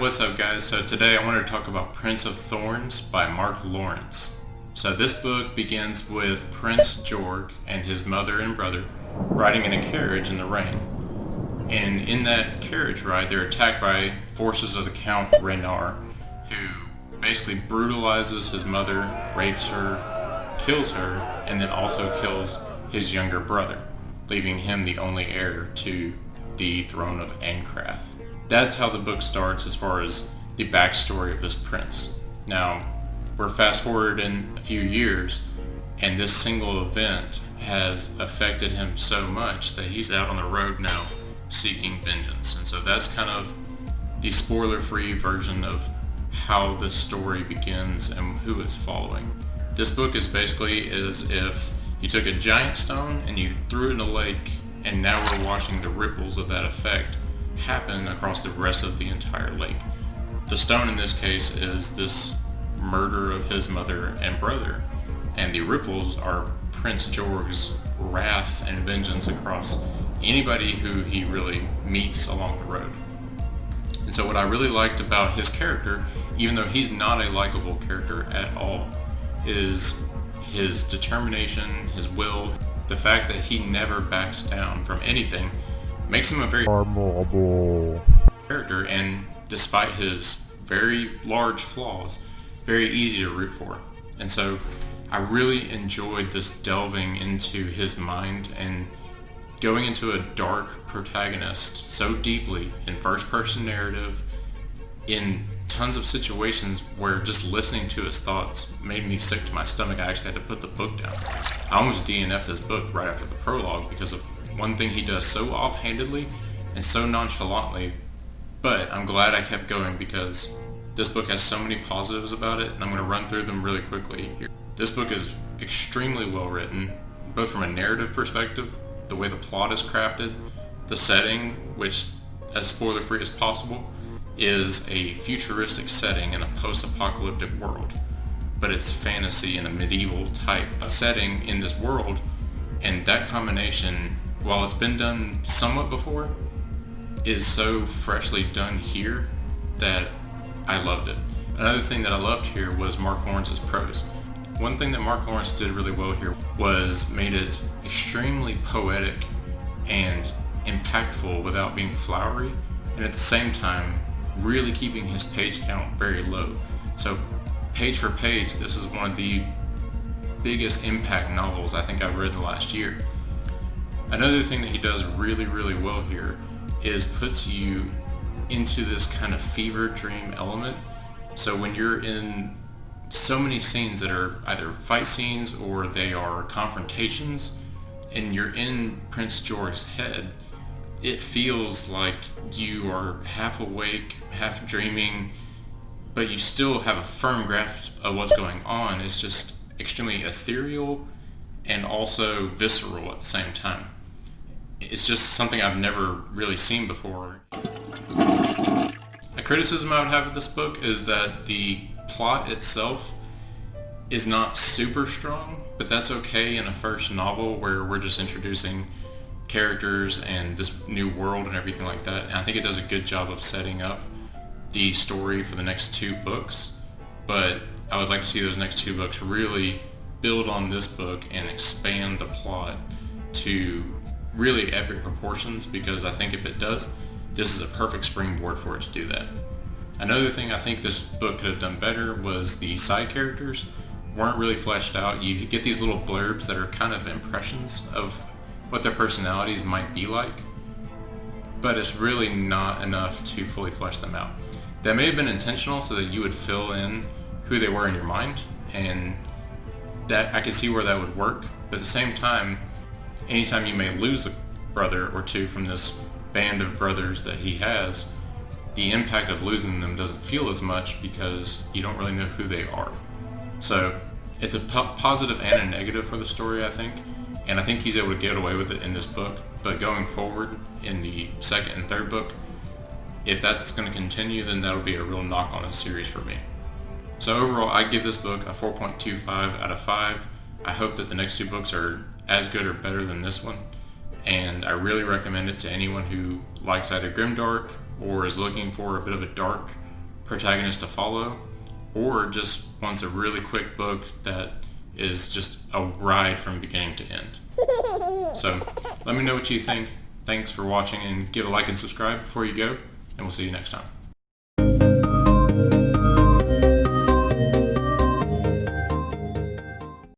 what's up guys? So today I wanted to talk about Prince of Thorns by Mark Lawrence. So this book begins with Prince Georg and his mother and brother riding in a carriage in the rain. And in that carriage ride they're attacked by forces of the Count Reynard, who basically brutalizes his mother, rapes her, kills her, and then also kills his younger brother, leaving him the only heir to the throne of Ancrath. That's how the book starts as far as the backstory of this prince. Now, we're fast forward in a few years, and this single event has affected him so much that he's out on the road now seeking vengeance. And so that's kind of the spoiler-free version of how this story begins and who it's following. This book is basically as if you took a giant stone and you threw it in a lake, and now we're watching the ripples of that effect happen across the rest of the entire lake. The stone in this case is this murder of his mother and brother, and the ripples are Prince Georg's wrath and vengeance across anybody who he really meets along the road. And so what I really liked about his character, even though he's not a likable character at all, is his determination, his will, the fact that he never backs down from anything makes him a very admirable character, and despite his very large flaws, very easy to root for. And so I really enjoyed this delving into his mind and going into a dark protagonist so deeply in first-person narrative, in tons of situations where just listening to his thoughts made me sick to my stomach. I actually had to put the book down. I almost DNF'd this book right after the prologue because of one thing he does so offhandedly and so nonchalantly, but I'm glad I kept going because this book has so many positives about it, and I'm going to run through them really quickly here. This book is extremely well written, both from a narrative perspective, the way the plot is crafted, the setting, which as spoiler-free as possible, is a futuristic setting in a post-apocalyptic world, but it's fantasy in a medieval type setting in this world, and that combination, while it's been done somewhat before, is so freshly done here that I loved it. Another thing that I loved here was Mark Lawrence's prose. One thing that Mark Lawrence did really well here was made it extremely poetic and impactful without being flowery, and at the same time really keeping his page count very low. So page for page, this is one of the biggest impact novels I think I've read in the last year. Another thing that he does really, really well here is puts you into this kind of fever dream element. So when you're in so many scenes that are either fight scenes or they are confrontations, and you're in Prince Georg's head, it feels like you are half awake, half dreaming, but you still have a firm grasp of what's going on. It's just extremely ethereal and also visceral at the same time. It's just something I've never really seen before. A criticism I would have of this book is that the plot itself is not super strong, but that's okay in a first novel where we're just introducing characters and this new world and everything like that. And I think it does a good job of setting up the story for the next two books, but I would like to see those next two books really build on this book and expand the plot to really epic proportions, because I think if it does, this is a perfect springboard for it to do that. Another thing I think this book could have done better was the side characters weren't really fleshed out. You get these little blurbs that are kind of impressions of what their personalities might be like, but it's really not enough to fully flesh them out. That may have been intentional so that you would fill in who they were in your mind, and that I could see where that would work, but at the same time, anytime you may lose a brother or two from this band of brothers that he has, the impact of losing them doesn't feel as much because you don't really know who they are. So it's a positive and a negative for the story, I think, and I think he's able to get away with it in this book, but going forward in the second and third book, if that's going to continue, then that'll be a real knock on the series for me. So overall, I give this book a 4.25 out of 5. I hope that the next two books are as good or better than this one, and I really recommend it to anyone who likes either grimdark or is looking for a bit of a dark protagonist to follow, or just wants a really quick book that is just a ride from beginning to end. So let me know what you think. Thanks for watching, and give a like and subscribe before you go, and we'll see you next time.